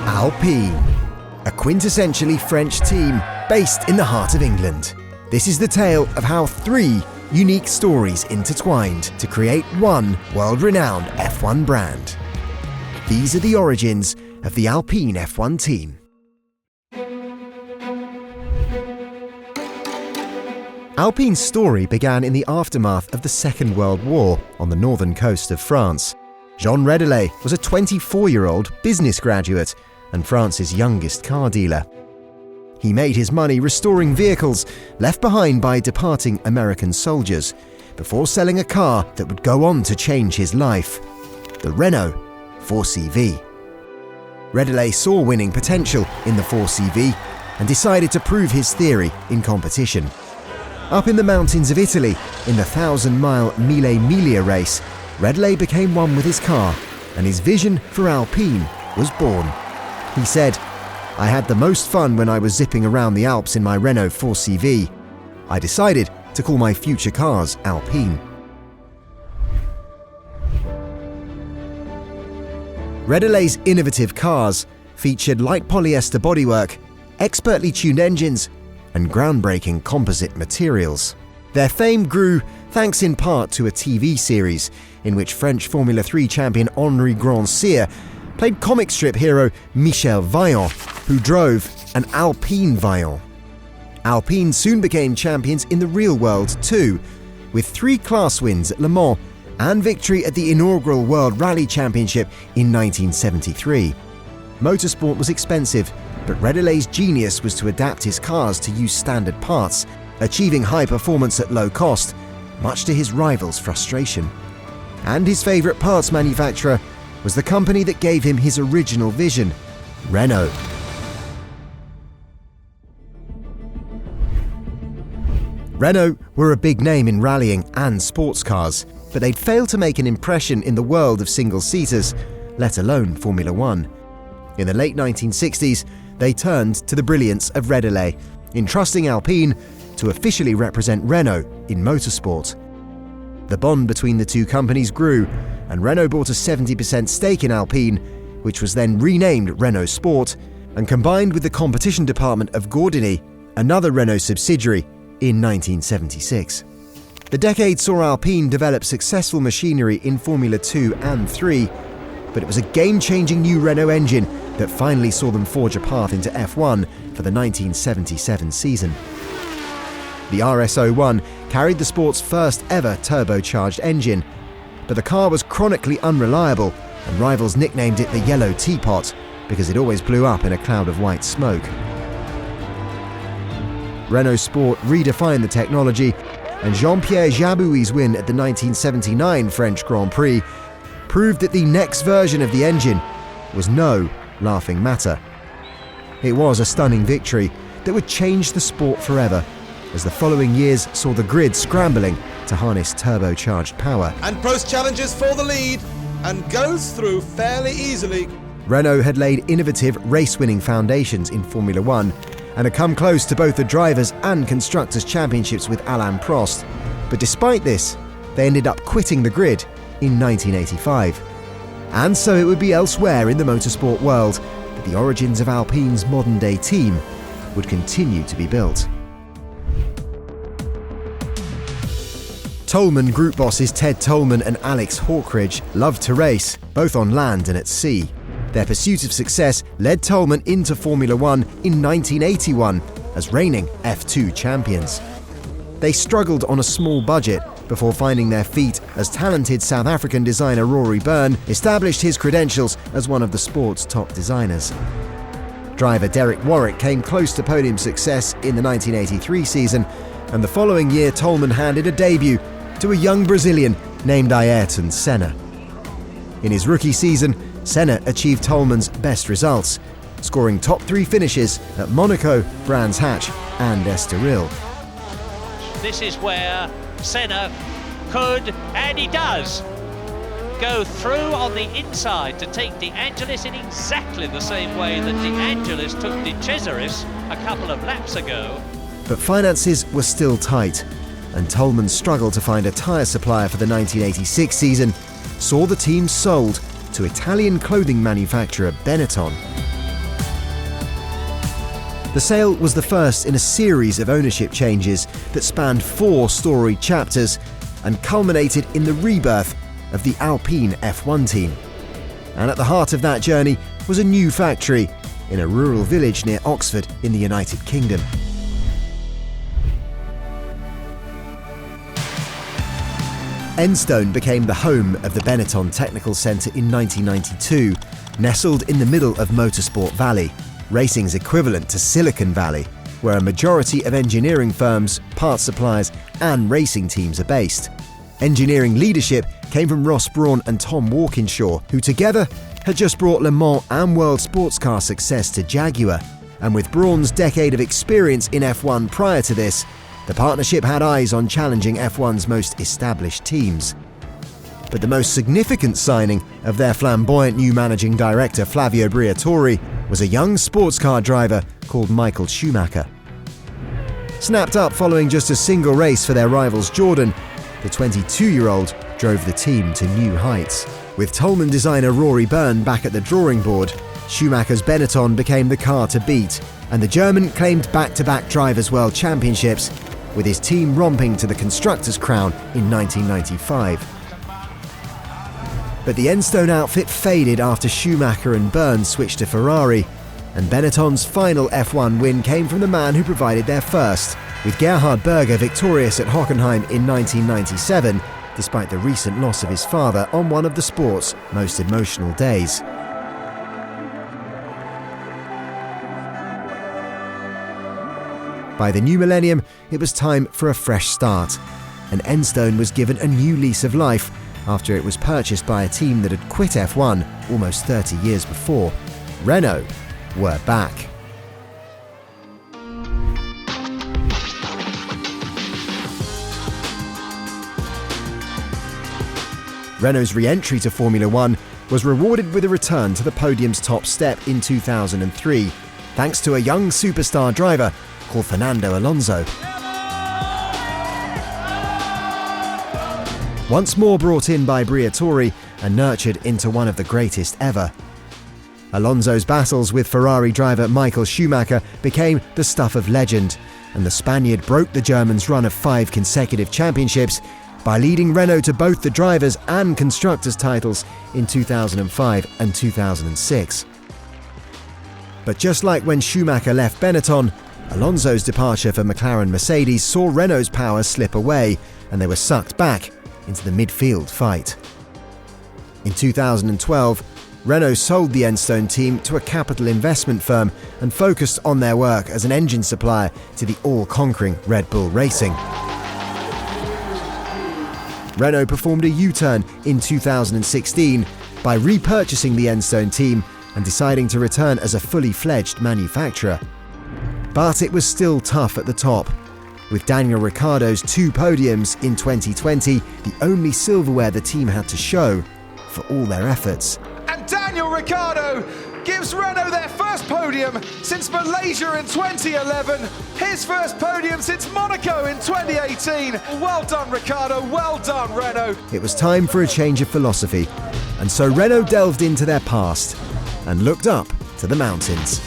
Alpine, a quintessentially French team based in the heart of England. This is the tale of how three unique stories intertwined to create one world-renowned F1 brand. These are the origins of the Alpine F1 team. Alpine's story began in the aftermath of the Second World War on the northern coast of France. Jean Redelet was a 24-year-old business graduate and France's youngest car dealer. He made his money restoring vehicles left behind by departing American soldiers before selling a car that would go on to change his life, the Renault 4CV. Redelet saw winning potential in the 4CV and decided to prove his theory in competition. Up in the mountains of Italy, in the 1,000-mile Mille Miglia race, Redelet became one with his car, and his vision for Alpine was born. He said, "I had the most fun when I was zipping around the Alps in my Renault 4CV. I decided to call my future cars Alpine." Redelet's innovative cars featured light polyester bodywork, expertly tuned engines, and groundbreaking composite materials. Their fame grew thanks in part to a TV series in which French Formula 3 champion Henri Grandcir played comic strip hero Michel Vaillant, who drove an Alpine Vaillant. Alpine soon became champions in the real world too, with 3 class wins at Le Mans and victory at the inaugural World Rally Championship in 1973. Motorsport was expensive, but Redelet's genius was to adapt his cars to use standard parts, achieving high performance at low cost, much to his rivals' frustration. And his favourite parts manufacturer was the company that gave him his original vision, Renault. Renault were a big name in rallying and sports cars, but they'd failed to make an impression in the world of single-seaters, let alone Formula 1. In the late 1960s, they turned to the brilliance of Redelet, entrusting Alpine to officially represent Renault in motorsport. The bond between the two companies grew, and Renault bought a 70% stake in Alpine, which was then renamed Renault Sport and combined with the competition department of Gordini, another Renault subsidiary, in 1976. The decade saw Alpine develop successful machinery in Formula 2 and 3, but it was a game-changing new Renault engine that finally saw them forge a path into F1 for the 1977 season. The RS01 carried the sport's first ever turbocharged engine, but the car was chronically unreliable, and rivals nicknamed it the Yellow Teapot because it always blew up in a cloud of white smoke. Renault Sport redefined the technology, and Jean-Pierre Jabouille's win at the 1979 French Grand Prix proved that the next version of the engine was no laughing matter. It was a stunning victory that would change the sport forever, as the following years saw the grid scrambling to harness turbocharged power. And Prost challenges for the lead and goes through fairly easily. Renault had laid innovative race-winning foundations in Formula 1 and had come close to both the Drivers' and Constructors' Championships with Alain Prost. But despite this, they ended up quitting the grid in 1985. And so it would be elsewhere in the motorsport world that the origins of Alpine's modern-day team would continue to be built. Toleman group bosses Ted Toleman and Alex Hawkridge loved to race, both on land and at sea. Their pursuit of success led Toleman into Formula 1 in 1981 as reigning F2 champions. They struggled on a small budget before finding their feet as talented South African designer Rory Byrne established his credentials as one of the sport's top designers. Driver Derek Warwick came close to podium success in the 1983 season, and the following year Toleman handed a debut to a young Brazilian named Ayrton Senna. In his rookie season, Senna achieved Toleman's best results, scoring top 3 finishes at Monaco, Brands Hatch and Estoril. This is where Senna could, and he does, go through on the inside to take De Angelis in exactly the same way that De Angelis took De Cesaris a couple of laps ago. But finances were still tight, and Toleman struggled to find a tyre supplier for the 1986 season, saw the team sold to Italian clothing manufacturer Benetton. The sale was the first in a series of ownership changes that spanned 4 storied chapters and culminated in the rebirth of the Alpine F1 team. And at the heart of that journey was a new factory in a rural village near Oxford in the United Kingdom. Enstone became the home of the Benetton Technical Centre in 1992, nestled in the middle of Motorsport Valley, racing's equivalent to Silicon Valley, where a majority of engineering firms, parts suppliers and racing teams are based. Engineering leadership came from Ross Brawn and Tom Walkinshaw, who together had just brought Le Mans and world sports car success to Jaguar. And with Brawn's decade of experience in F1 prior to this, the partnership had eyes on challenging F1's most established teams. But the most significant signing of their flamboyant new managing director Flavio Briatore was a young sports car driver called Michael Schumacher. Snapped up following just a single race for their rivals Jordan, the 22-year-old drove the team to new heights. With Toleman designer Rory Byrne back at the drawing board, Schumacher's Benetton became the car to beat, and the German claimed back-to-back Drivers' World Championships, with his team romping to the Constructors' crown in 1995. But the Enstone outfit faded after Schumacher and Byrne switched to Ferrari, and Benetton's final F1 win came from the man who provided their first, with Gerhard Berger victorious at Hockenheim in 1997, despite the recent loss of his father on one of the sport's most emotional days. By the new millennium, it was time for a fresh start, and Enstone was given a new lease of life after it was purchased by a team that had quit F1 almost 30 years before. Renault were back. Renault's re-entry to Formula One was rewarded with a return to the podium's top step in 2003, thanks to a young superstar driver called Fernando Alonso. Once more brought in by Briatore and nurtured into one of the greatest ever. Alonso's battles with Ferrari driver Michael Schumacher became the stuff of legend, and the Spaniard broke the German's run of 5 consecutive championships by leading Renault to both the drivers' and constructors' titles in 2005 and 2006. But just like when Schumacher left Benetton, Alonso's departure for McLaren Mercedes saw Renault's power slip away, and they were sucked back into the midfield fight. In 2012, Renault sold the Enstone team to a capital investment firm and focused on their work as an engine supplier to the all-conquering Red Bull Racing. Renault performed a U-turn in 2016 by repurchasing the Enstone team and deciding to return as a fully fledged manufacturer. But it was still tough at the top, with Daniel Ricciardo's 2 podiums in 2020 the only silverware the team had to show for all their efforts. And Daniel Ricciardo gives Renault their first podium since Malaysia in 2011, his first podium since Monaco in 2018. Well done, Ricciardo, well done, Renault. It was time for a change of philosophy, and so Renault delved into their past and looked up to the mountains.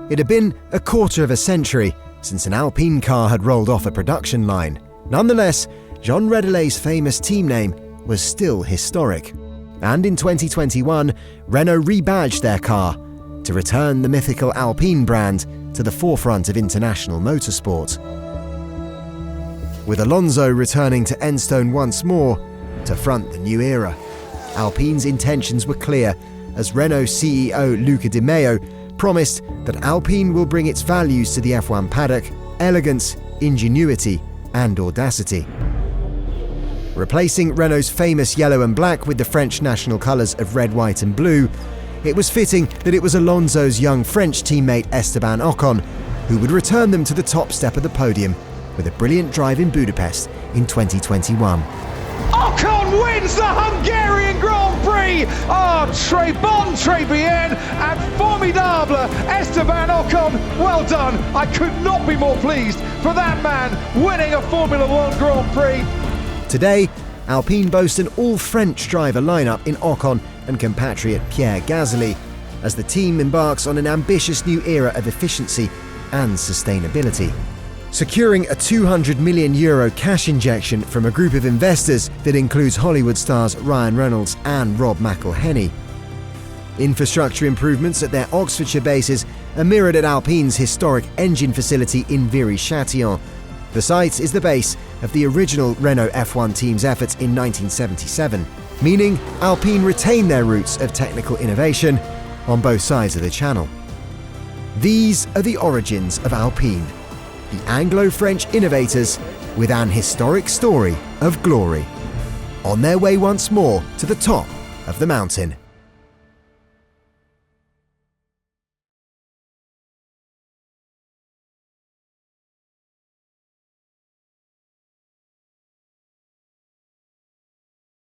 It had been a quarter of a century since an Alpine car had rolled off a production line. Nonetheless, Jean Redelay's famous team name was still historic. And in 2021, Renault rebadged their car to return the mythical Alpine brand to the forefront of international motorsport. With Alonso returning to Enstone once more to front the new era, Alpine's intentions were clear as Renault CEO Luca Di Meo promised that Alpine will bring its values to the F1 paddock: elegance, ingenuity and audacity. Replacing Renault's famous yellow and black with the French national colours of red, white and blue, it was fitting that it was Alonso's young French teammate Esteban Ocon who would return them to the top step of the podium with a brilliant drive in Budapest in 2021. Ocon wins the Hungarian Grand Prix! Très bon, très bien, and formidable, Esteban Ocon, well done. I could not be more pleased for that man winning a Formula One Grand Prix. Today, Alpine boast an all-French driver lineup in Ocon and compatriot Pierre Gasly, as the team embarks on an ambitious new era of efficiency and sustainability, securing a €200 million cash injection from a group of investors that includes Hollywood stars Ryan Reynolds and Rob McElhenney. Infrastructure improvements at their Oxfordshire bases are mirrored at Alpine's historic engine facility in Viry-Châtillon. The site is the base of the original Renault F1 team's efforts in 1977, meaning Alpine retain their roots of technical innovation on both sides of the channel. These are the origins of Alpine, the Anglo-French innovators with an historic story of glory, on their way once more to the top of the mountain.